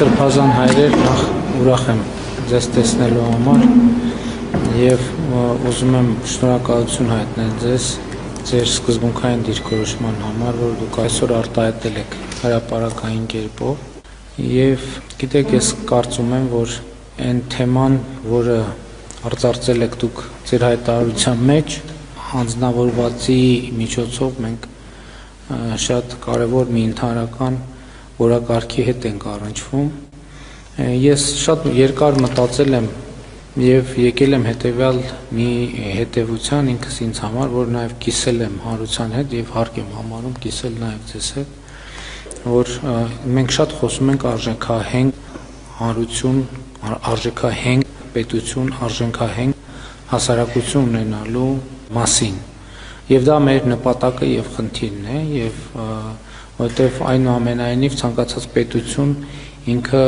Սրբազան հայրեր, նախ ուրախ եմ ձեզ տեսնելու համար եւ ուզում եմ շնորհակալություն հայտնել ձեզ ձեր սկզբունքային դիրքորոշման համար, որ դուք այսօր արտահայտել եք հրապարակային կերպով եւ գիտեք, ես կարծում եմ, որ այն թեման, որը արծարծել եք դուք ձեր հայտարարության մեջ, հանձնավորվածի միջոցով մենք շատ կարևոր մի ընդհանրական որակարգի հետ ենք առնչվում։ Ես շատ երկար մտածել եմ եւ եկել եմ հետեւյալ մի հետեւության ինքս ինձ համար, որ նաեւ կիսել եմ հանրության հետ եւ հարկ եմ համարում կիսել նաեւ ձեզ հետ, որ մենք շատ խոսում ենք արժեքահենք հանրություն, արժեքահենք պետություն, արժեքահենք հասարակություն ունենալու մասին։ Եվ դա մեր նպատակը եւ խնդիրն է եւ որտեվ այնուամենայնիվ ցանկացած պետություն ինքը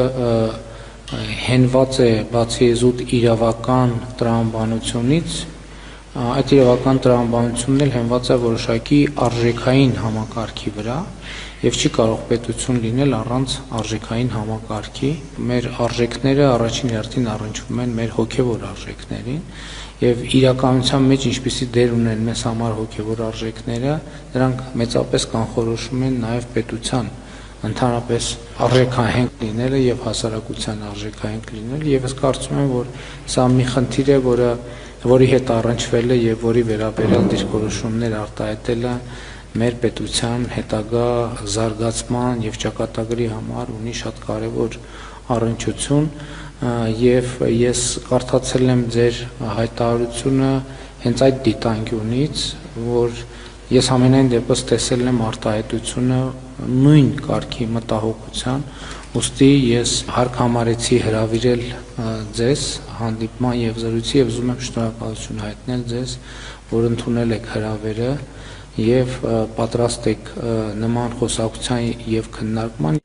հենված է բացի զուտ իրավական տրամաբանությունից, այդ իրավական տրամաբանությունն էլ հենված է որոշակի արժեքային համակարգի վրա եւ չի կարող պետություն լինել առանց արժեքային համակարգի։ Մեր արժեքները առաջին հերթին առնչվում են մեր հոգեվոր արժեքներին եւ իրականության մեջ ինչպիսի դեր ունեն մեզ համար հոգեվոր արժեքները, դրանք մեծապես կանխորոշում են նաեւ պետության ընդհանրապես արժեքահենք լինելը եւ հասարակության արժեքահենք լինելը եւ ես կարծում եմ, որ սա մի խնդիր է, որի հետ առնչվել է եւ որի վերաբերյալ դիրքորոշումներ արտահայտելը մեր պետության հետագա զարգացման եւ ճակատագրի համար ունի շատ կարեւոր առնչություն եւ ես կարդացել եմ ձեր հայտարարությունը հենց այդ դիտանկյունից, որ ես ամենայն դեպս տեսել եմ արտահայտությունը նույն կարգի մտահոգության, ուստի ես հարկ համարեցի հրավիրել ձեզ հանդիպման եւ զրույցի եւ ուզում եմ շնորհակալություն հայտնել ձեզ, որ ընդունել եք հրավերը եւ պատրաստ եք նման խոսակցության եւ քննարկման